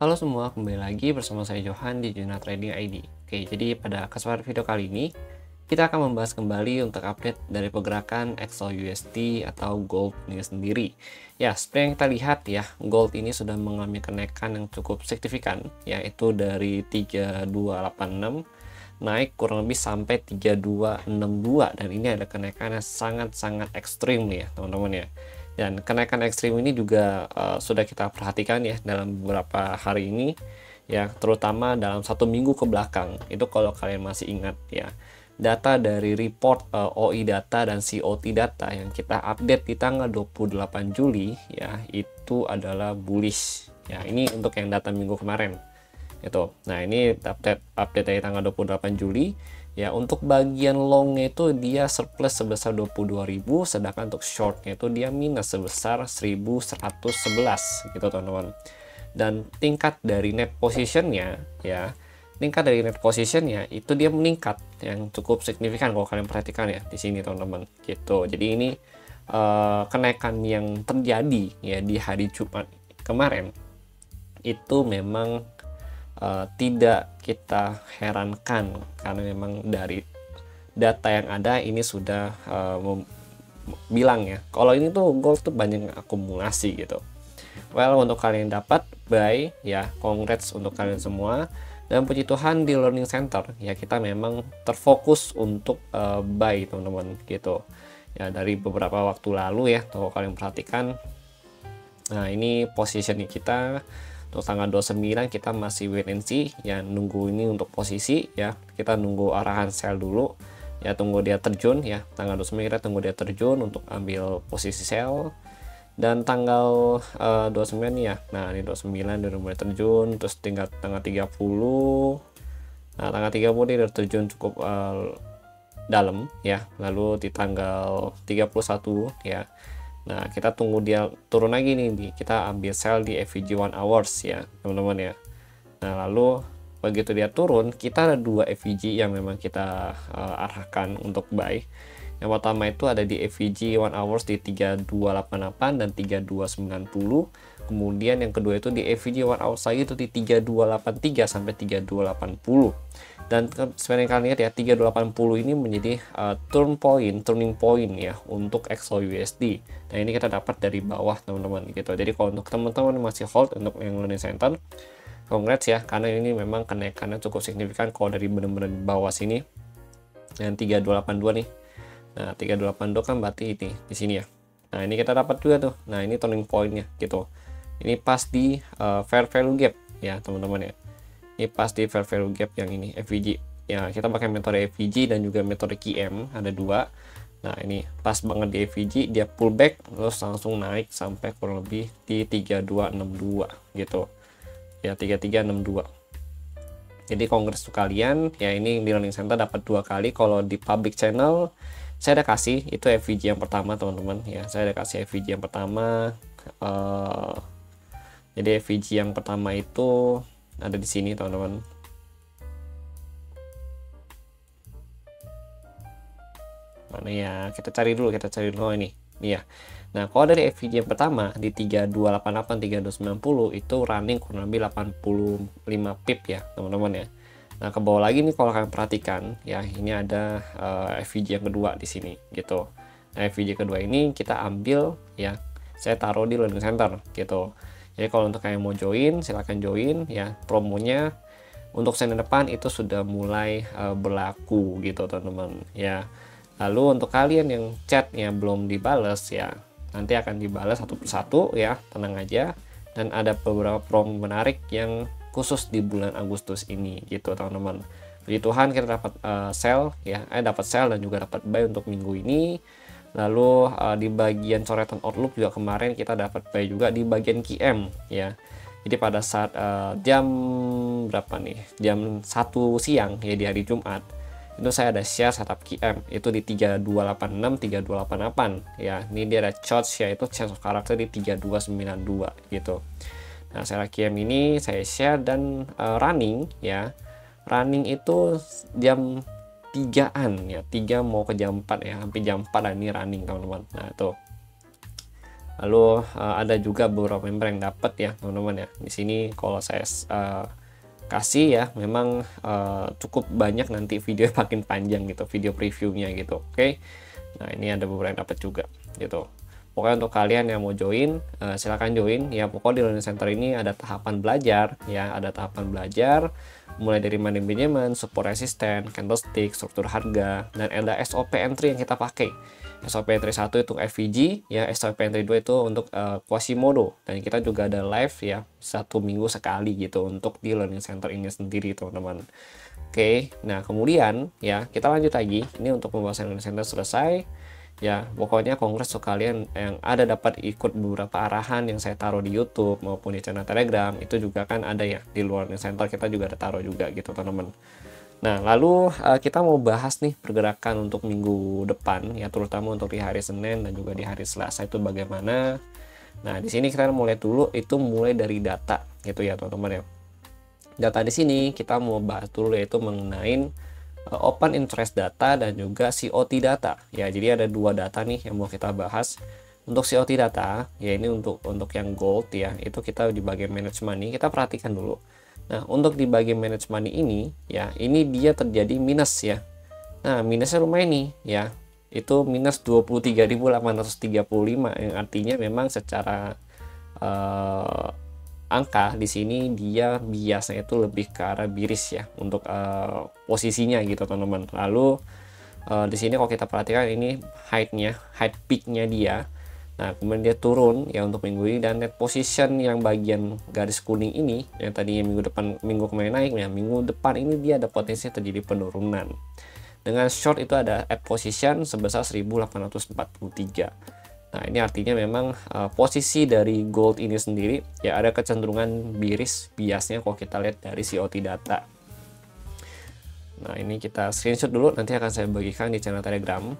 Halo semua, kembali lagi bersama saya Johan di Juna Trading ID. Oke, jadi pada kesempatan video kali ini kita akan membahas kembali untuk update dari pergerakan XAUUSD atau gold ini sendiri. Ya, seperti yang kita lihat ya, gold ini sudah mengalami kenaikan yang cukup signifikan, yaitu dari 3286 naik kurang lebih sampai 3262, dan ini ada kenaikan yang sangat-sangat ekstrim nih ya teman-teman ya. Dan kenaikan ekstrim ini juga sudah kita perhatikan ya dalam beberapa hari ini ya, terutama dalam 1 minggu ke belakang. Itu kalau kalian masih ingat ya, data dari report OI data dan COT data yang kita update di tanggal 28 Juli ya, itu adalah bullish ya. Ini untuk yang data minggu kemarin itu. Nah, ini update dari tanggal 28 Juli ya. Untuk bagian longnya itu dia surplus sebesar 22.000, sedangkan untuk shortnya itu dia minus sebesar 1111 gitu teman-teman. Dan tingkat dari net positionnya ya, tingkat dari net positionnya itu dia meningkat yang cukup signifikan kalau kalian perhatikan ya di sini teman-teman gitu. Jadi ini kenaikan yang terjadi ya di hari Jumat kemarin itu memang tidak kita herankan, karena memang dari data yang ada ini sudah bilang ya kalau ini tuh gold tuh banyak akumulasi gitu. Well, untuk kalian dapat buy ya, congrats untuk kalian semua, dan puji Tuhan di learning center ya kita memang terfokus untuk buy teman-teman gitu ya. Dari beberapa waktu lalu ya, kalau kalian perhatikan, nah ini positioning kita untuk tanggal 29 kita masih wait and see ya, nunggu ini untuk posisi ya, kita nunggu arahan sell dulu ya, tunggu dia terjun ya. Tanggal 29 kita tunggu dia terjun untuk ambil posisi sell, dan tanggal 29 nih ya, nah ini 29 dia udah mulai terjun, terus tinggal tanggal 30. Nah, tanggal 30 dia udah terjun cukup dalam ya, lalu di tanggal 31 ya. Nah, kita tunggu dia turun lagi nih, kita ambil sell di FVG 1 hours ya teman-teman ya. Nah, lalu begitu dia turun, kita ada dua FVG yang memang kita arahkan untuk buy. Yang pertama itu ada di FVG 1 hours di 3288 dan 3290. Kemudian yang kedua itu di FVG 1 hours lagi itu di 3283 sampai 3280. Dan seperti kalian lihat ya, 3280 ini menjadi turning point ya untuk XAUUSD. Nah, ini kita dapat dari bawah teman-teman gitu. Jadi kalau untuk teman-teman masih hold untuk yang learning center, congrats ya, karena ini memang kenaikannya cukup signifikan kalau dari benar-benar di bawah sini yang 3282 nih. Nah, 3282 kan berarti ini di sini ya. Nah, ini kita dapat juga tuh. Nah, ini turning pointnya gitu. Ini pas di fair value gap ya teman-teman ya. Ini pas di fair value gap yang ini FVG ya. Kita pakai metode FVG dan juga metode QM, ada dua. Nah, ini pas banget di FVG, dia pullback terus langsung naik sampai kurang lebih di 3262 gitu ya, 3362. Jadi kongres tuh kalian ya, ini di learning center dapat 2 kali. Kalau di public channel saya ada kasih itu FVG yang pertama teman-teman ya, saya ada kasih FVG yang pertama. Jadi FVG yang pertama itu ada di sini teman-teman. Mana ya, kita cari dulu ini ya. Nah, kalau dari FVG yang pertama di 3288 3290 itu running kurang lebih 85 pip ya teman-teman ya. Nah, ke bawah lagi nih kalau kalian perhatikan ya, ini ada FVG yang kedua di sini gitu. Nah, FVG kedua ini kita ambil ya, saya taruh di learning center gitu. Jadi kalau untuk kalian mau join silahkan join ya, promonya untuk senin depan itu sudah mulai berlaku gitu teman-teman ya. Lalu untuk kalian yang chatnya belum dibales ya, nanti akan dibalas satu persatu ya, tenang aja. Dan ada beberapa promo menarik yang khusus di bulan Agustus ini gitu teman-teman. Puji Tuhan kita dapat sell ya, dapat sell dan juga dapat buy untuk minggu ini. Lalu di bagian coretan outlook juga kemarin kita dapat buy juga di bagian QM ya. Jadi pada saat jam berapa nih, jam 1 siang ya di hari Jumat, itu saya ada share setup QM itu di 3286 3288 ya. Ini dia ada chart share, itu chance of karakter di 3292 gitu. Nah, saya QM ini saya share dan running ya. Running itu jam 3-an ya, 3 mau ke jam 4 ya, hampir jam 4 lah ini running teman-teman. Nah, itu Lalu ada juga beberapa member yang dapat ya teman-teman ya. Di sini kalau saya kasih ya, memang cukup banyak, nanti video makin panjang gitu, video previewnya gitu. Oke. Nah, ini ada beberapa yang dapat juga gitu. Pokoknya untuk kalian yang mau join, silakan join ya. Pokoknya di Learning Center ini ada tahapan belajar ya, ada tahapan belajar mulai dari money management, support assistant, candlestick, struktur harga, dan ada SOP entry yang kita pakai. SOP entry 1 itu FVG ya, SOP entry 2 itu untuk Quasimodo, dan kita juga ada live ya 1 minggu sekali gitu untuk di Learning Center ini sendiri teman-teman. Oke, nah kemudian ya kita lanjut lagi. Ini untuk pembahasan Learning Center selesai. Ya, pokoknya kongres untuk kalian yang ada dapat ikut beberapa arahan yang saya taruh di YouTube maupun di channel Telegram, itu juga kan ada ya di luar Learning Center, kita juga ada taruh juga gitu teman-teman. Nah, lalu kita mau bahas nih pergerakan untuk minggu depan ya, terutama untuk di hari Senin dan juga di hari Selasa itu bagaimana. Nah, di sini kita mulai dulu, itu mulai dari data gitu ya teman-teman ya. Data di sini kita mau bahas dulu yaitu mengenai open interest data dan juga COT data ya. Jadi ada dua data nih yang mau kita bahas. Untuk COT data ya, ini untuk yang gold ya, itu kita di bagian manage money, kita perhatikan dulu. Nah, untuk di bagian manage money ini ya, ini dia terjadi minus ya. Nah, minusnya lumayan nih ya, itu minus 23.835, yang artinya memang secara angka di sini dia biasanya itu lebih ke arah biris ya untuk posisinya gitu teman-teman. Lalu di sini kalau kita perhatikan ini height peaknya dia. Nah, kemudian dia turun ya untuk minggu ini, dan net position yang bagian garis kuning ini yang tadinya minggu kemarin naik ya, minggu depan ini dia ada potensi terjadi penurunan. Dengan short itu ada at position sebesar 1843. Nah, ini artinya memang posisi dari gold ini sendiri ya ada kecenderungan biris biasnya kalau kita lihat dari COT data. Nah, ini kita screenshot dulu, nanti akan saya bagikan di channel Telegram.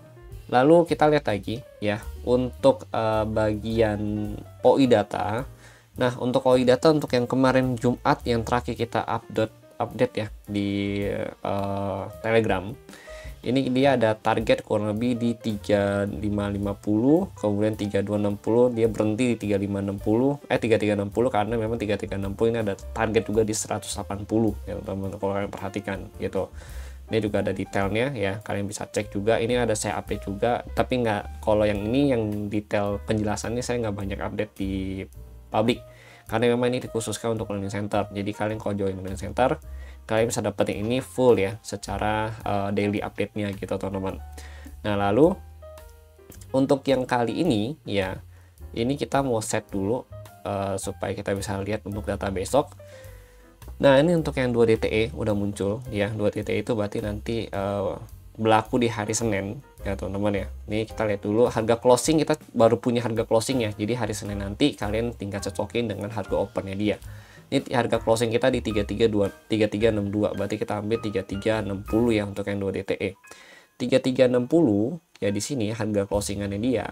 Lalu kita lihat lagi ya untuk bagian OI data. Nah, untuk OI data untuk yang kemarin Jumat yang terakhir kita update ya di Telegram. Ini dia ada target kurang lebih di 3550, kemudian 3260, dia berhenti di 3360 karena memang 3360 ini ada target juga di 180 ya teman-teman, kalau kalian perhatikan gitu. Ini juga ada detailnya ya, kalian bisa cek juga. Ini ada saya update juga, tapi nggak, kalau yang ini yang detail penjelasannya saya nggak banyak update di publik karena memang ini dikhususkan untuk Learning Center. Jadi kalian kalau join Learning Center, kalian bisa dapetin ini full ya secara daily update-nya gitu teman-teman. Nah, lalu untuk yang kali ini ya, ini kita mau set dulu supaya kita bisa lihat untuk data besok. Nah, ini untuk yang 2 DTE udah muncul ya. 2 DTE itu berarti nanti berlaku di hari Senin ya teman-teman ya. Ini kita lihat dulu harga closing, kita baru punya harga closing ya. Jadi hari Senin nanti kalian tinggal cocokin dengan harga opennya dia. Ini harga closing kita di 3362, berarti kita ambil 3360 ya untuk yang 2 DTE. 3360 ya, di sini harga closingannya dia.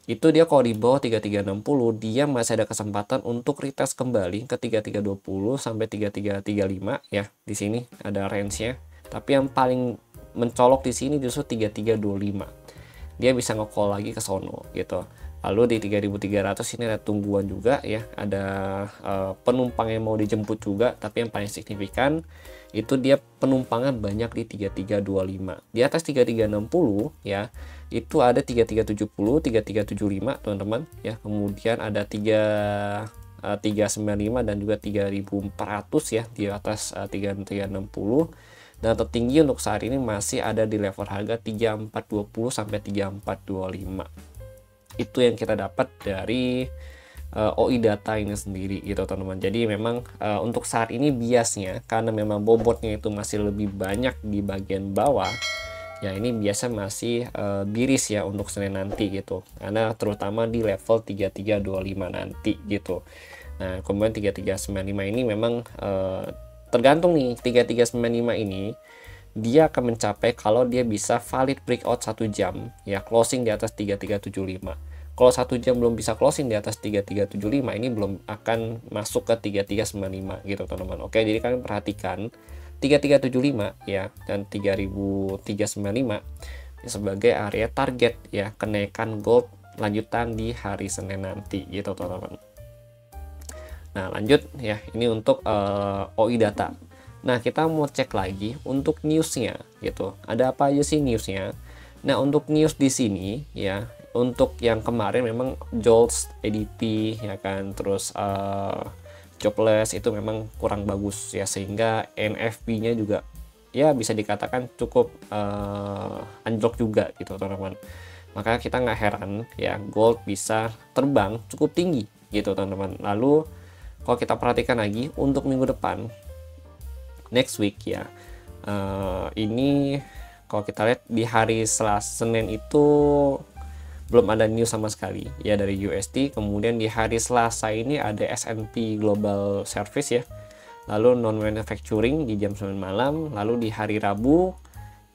Itu dia kalau di bawah 3360 dia masih ada kesempatan untuk retest kembali ke 3320 sampai 3335 ya. Di sini ada range-nya. Tapi yang paling mencolok di sini justru 3325. Dia bisa nge-call lagi ke sono gitu. Lalu di 3300 ini ada tungguan juga ya, ada penumpang yang mau dijemput juga, tapi yang paling signifikan itu dia penumpangnya banyak di 3325. Di atas 3360 ya, itu ada 3370, 3375 teman-teman ya. Kemudian ada 395 dan juga 3400 ya di atas 3360. Dan tertinggi untuk saat ini masih ada di level harga 3420 sampai 3425. Itu yang kita dapat dari OI data ini sendiri gitu teman-teman. Jadi memang untuk saat ini biasnya karena memang bobotnya itu masih lebih banyak di bagian bawah ya, ini biasa masih biris ya untuk Senin nanti gitu, karena terutama di level 3325 nanti gitu. Nah, kemudian 3395 ini memang tergantung nih. 3395 ini dia akan mencapai kalau dia bisa valid breakout 1 jam ya, closing di atas 3375. Kalau 1 jam belum bisa closing di atas 3375, ini belum akan masuk ke 3395 gitu teman-teman. Oke, jadi kalian perhatikan 3375 ya dan 3395 sebagai area target ya kenaikan gold lanjutan di hari Senin nanti gitu teman-teman. Nah lanjut ya, ini untuk OI data. Nah kita mau cek lagi untuk newsnya gitu, ada apa aja sih newsnya. Nah untuk news di sini ya, untuk yang kemarin memang JOLTS, ADP ya kan, terus jobless itu memang kurang bagus ya, sehingga NFP-nya juga ya bisa dikatakan cukup anjlok juga gitu teman-teman. Maka kita nggak heran ya gold bisa terbang cukup tinggi gitu teman-teman. Lalu kalau kita perhatikan lagi untuk minggu depan, next week ya, ini kalau kita lihat di hari Selasa Senin itu belum ada news sama sekali ya dari USD. Kemudian di hari Selasa ini ada S&P Global Service ya, lalu non manufacturing di jam 9 malam. Lalu di hari Rabu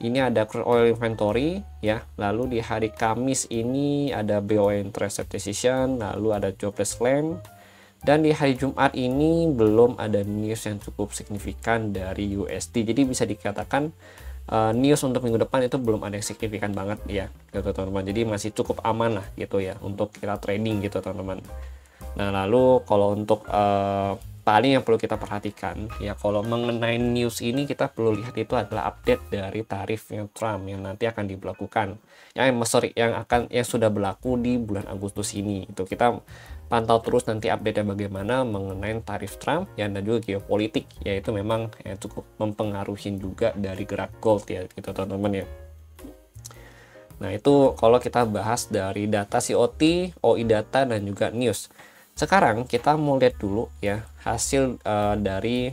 ini ada crude oil inventory ya, lalu di hari Kamis ini ada BOE interest decision, lalu ada jobless claim. Dan di hari Jumat ini belum ada news yang cukup signifikan dari USD. Jadi bisa dikatakan news untuk minggu depan itu belum ada yang signifikan banget ya gitu teman-teman. Jadi masih cukup aman lah gitu ya untuk kita trading gitu teman-teman. Nah lalu kalau untuk paling yang perlu kita perhatikan ya, kalau mengenai news ini kita perlu lihat itu adalah update dari tarifnya Trump yang nanti akan diberlakukan yang sudah berlaku di bulan Agustus ini. Itu kita pantau terus nanti update-nya bagaimana mengenai tarif Trump ya, dan juga geopolitik yaitu memang ya, cukup mempengaruhi juga dari gerak gold ya gitu teman-teman ya. Nah itu kalau kita bahas dari data COT, OI data dan juga news. Sekarang kita mau lihat dulu ya hasil dari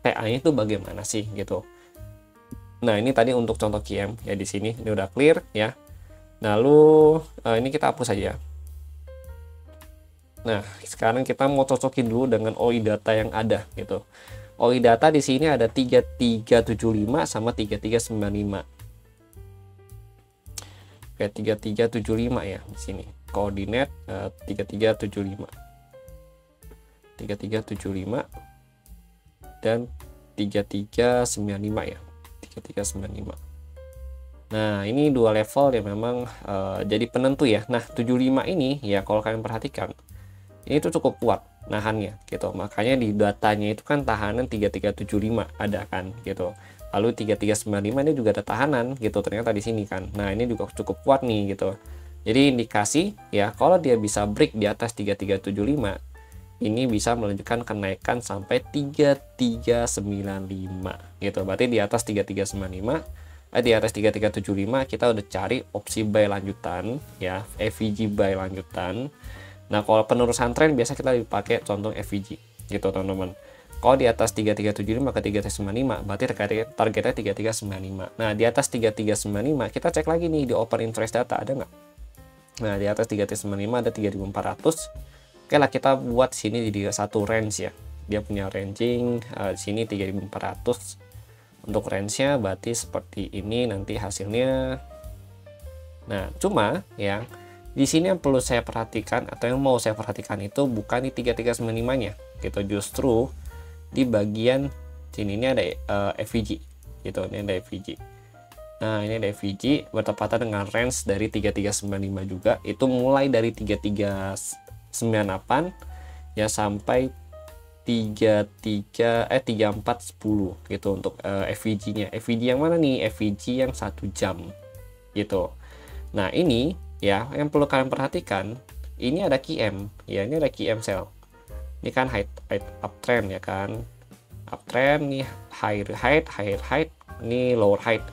PA-nya itu bagaimana sih gitu. Nah ini tadi untuk contoh QM ya, di sini ini udah clear ya. Lalu ini kita hapus saja. Nah, sekarang kita mau cocokin dulu dengan OI data yang ada gitu. OI data di sini ada 3375 sama 3395. Oke, 3375 ya di sini. Koordinat 3375. 3375 dan 3395 ya. 3395. Nah, ini dua level yang memang jadi penentu ya. Nah, 75 ini ya kalau kalian perhatikan ini tuh cukup kuat nahannya gitu. Makanya di datanya itu kan tahanan 3375 ada kan gitu. Lalu 3395 ini juga ada tahanan gitu ternyata di sini kan. Nah, ini juga cukup kuat nih gitu. Jadi indikasi ya kalau dia bisa break di atas 3375 ini bisa melanjutkan kenaikan sampai 3395 gitu. Berarti di atas 3395 di atas 3375 kita udah cari opsi buy lanjutan ya, FVG buy lanjutan. Nah kalau penerusan tren biasa kita dipakai contoh FVG gitu teman-teman. Kalau di atas 3375 ke 3395 berarti targetnya 3395. Nah di atas 3395 kita cek lagi nih di open interest data ada nggak. Nah di atas 3395 ada 3400. Oke lah kita buat sini jadi satu range ya. Dia punya ranging di sini 3400 untuk range-nya, berarti seperti ini nanti hasilnya. Nah cuma ya di sini yang perlu saya perhatikan atau yang mau saya perhatikan itu bukan di 3395-nya gitu, justru di bagian sini ini ada FVG gitu, ini ada FVG. Nah ini ada FVG bertepatan dengan range dari 3395 juga, itu mulai dari 3398 ya sampai 3410 gitu untuk FVG-nya. FVG yang mana nih? FVG yang 1 jam gitu. Nah ini ya yang perlu kalian perhatikan, ini ada QM ya, ini ada QM sell. Ini kan high uptrend ya kan, uptrend nih, high ini lower height.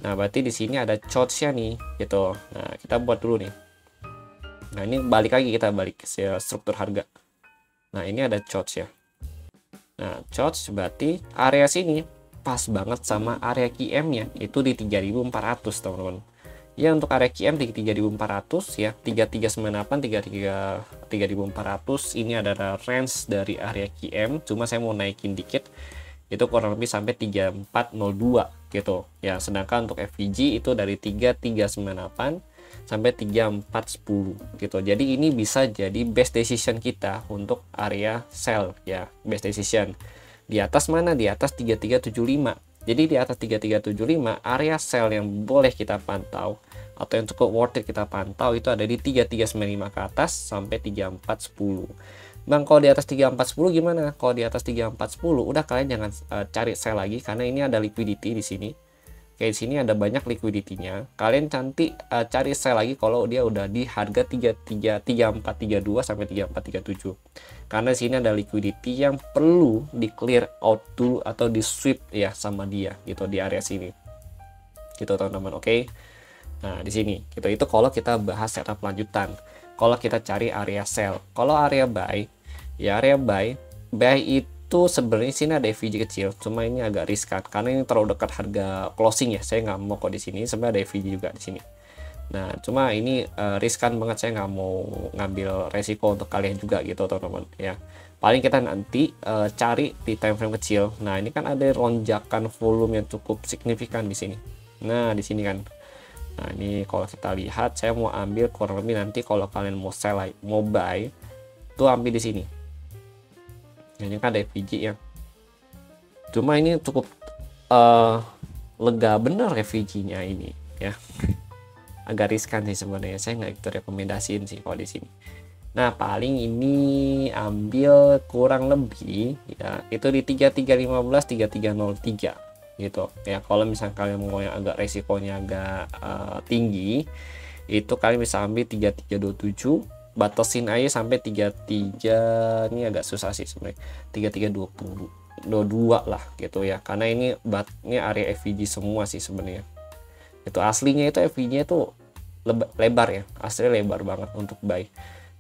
Nah berarti di sini ada charts-nya nih gitu. Nah kita buat dulu nih. Nah ini balik lagi, kita balik ke struktur harga. Nah ini ada charts ya. Nah charts berarti area sini pas banget sama area QM-nya itu di 3400 teman-teman. Ya untuk area QM di 3400 ya, 3398 3400 ini adalah range dari area QM. Cuma saya mau naikin dikit, itu kurang lebih sampai 3402 gitu ya. Sedangkan untuk FVG itu dari 3398 sampai 3410 gitu. Jadi ini bisa jadi best decision kita untuk area sell ya, best decision. Di atas mana? Di atas 3375 Jadi di atas 3375 area sell yang boleh kita pantau atau yang cukup worth it kita pantau itu ada di 3395 ke atas sampai 3410. Bang, kalau di atas 3410 gimana? Kalau di atas 3410 udah kalian jangan cari sell lagi karena ini ada liquidity di sini. Kayak di sini ada banyak liquidity-nya. Kalian cari sell lagi kalau dia udah di harga 3432 sampai 3437. Karena di sini ada liquidity yang perlu di clear out dulu atau di sweep ya sama dia gitu di area sini. Gitu teman-teman, oke. Nah, di sini gitu. Itu kalau kita bahas setup lanjutan. Kalau kita cari area sell, kalau area buy, ya area buy itu sebenarnya sini ada FVG kecil, cuma ini agak riskan karena ini terlalu dekat harga closing ya. Saya nggak mau kok di sini, sebenarnya ada FVG juga di sini. Nah, cuma ini riskan banget, saya nggak mau ngambil resiko untuk kalian juga gitu teman-teman ya. Paling kita nanti cari di time frame kecil. Nah, ini kan ada lonjakan volume yang cukup signifikan di sini. Nah, di sini kan. Nah, ini kalau kita lihat, saya mau ambil kurang lebih nanti kalau kalian mau sell, mau buy, tuh ambil di sini. Ini kan ada FVG ya. Cuma ini cukup lega bener FVG-nya ini ya. Agak riskan sih sebenarnya. Saya nggak gitu rekomendasiin sih kalau di sini. Nah, paling ini ambil kurang lebih ya itu di 3315 3303 gitu ya. Kalau misalnya kalian mau yang agak resikonya agak tinggi, itu kalian bisa ambil 3327, batasin aja sampai 33, ini agak susah sih sebenarnya, 3322 lah gitu ya, karena ini area FVG semua sih sebenarnya. Itu aslinya itu FVG-nya itu lebar ya, asli lebar banget untuk buy.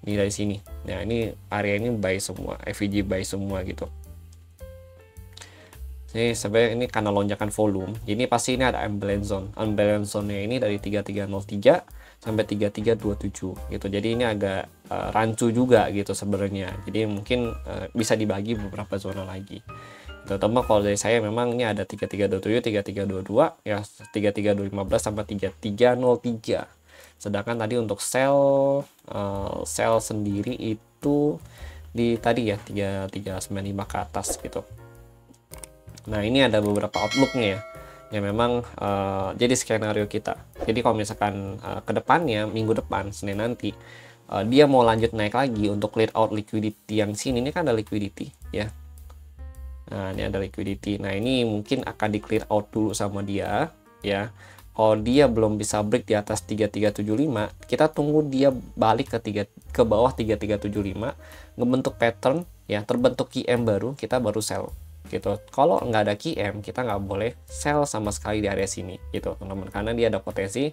Ini dari sini. Nah, ini area ini buy semua, FVG buy semua gitu. Ini sebenarnya ini karena lonjakan volume, jadi pasti ini ada unbalance zone. Unbalance zone-nya ini dari 3303 sampai 3327 gitu. Jadi ini agak rancu juga gitu sebenarnya. Jadi mungkin bisa dibagi beberapa zona lagi. Terutama kalau dari saya memang ini ada 3327, 3322 ya, 33215 sampai 3303. Sedangkan tadi untuk sell sendiri itu di tadi ya 3395 ke atas gitu. Nah, ini ada beberapa outlooknya ya, yang memang jadi skenario kita. Jadi kalau misalkan ke depannya, minggu depan, Senin nanti, dia mau lanjut naik lagi untuk clear out liquidity yang sini, ini kan ada liquidity ya. Nah, ini ada liquidity. Nah, ini mungkin akan di clear out dulu sama dia ya. Kalau dia belum bisa break di atas 3375, kita tunggu dia balik ke bawah 3375, ngebentuk pattern ya, terbentuk QM baru, kita baru sell gitu. Kalau nggak ada QM, kita nggak boleh sell sama sekali di area sini gitu teman-teman, karena dia ada potensi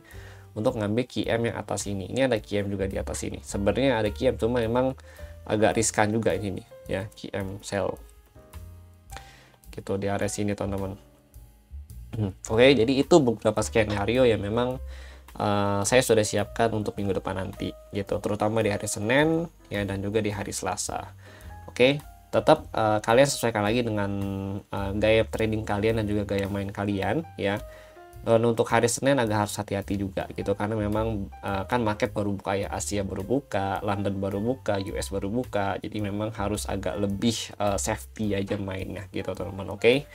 untuk ngambil QM yang atas ini. Ini ada QM juga di atas ini, sebenarnya ada QM, cuma memang agak riskan juga ini ya, QM sell gitu di area sini teman-teman. Oke, jadi itu beberapa skenario yang memang saya sudah siapkan untuk minggu depan nanti gitu, terutama di hari Senin ya, dan juga di hari Selasa. Oke, tetap kalian sesuaikan lagi dengan gaya trading kalian dan juga gaya main kalian ya. Dan untuk hari Senin agak harus hati-hati juga gitu, karena memang kan market baru buka ya, Asia baru buka, London baru buka, US baru buka, jadi memang harus agak lebih safety aja mainnya gitu teman-teman. Oke,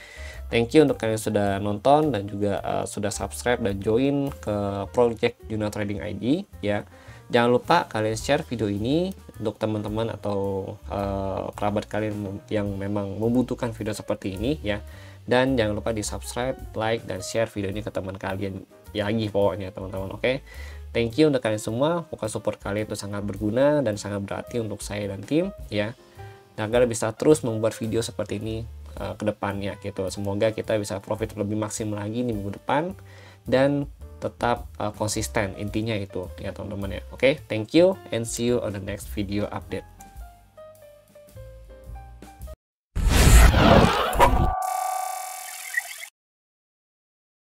thank you untuk kalian sudah nonton dan juga sudah subscribe dan join ke Project Juna Trading ID ya. Jangan lupa kalian share video ini untuk teman-teman atau kerabat kalian yang memang membutuhkan video seperti ini ya. Dan jangan lupa di subscribe, like, dan share video ini ke teman kalian ya lagi pokoknya teman-teman. Oke, thank you untuk kalian semua. Pokoknya support kalian itu sangat berguna dan sangat berarti untuk saya dan tim ya, dan agar bisa terus membuat video seperti ini ke depannya gitu. Semoga kita bisa profit lebih maksimal lagi di minggu depan dan tetap konsisten, intinya itu ya teman-teman ya. Oke, thank you and see you on the next video update.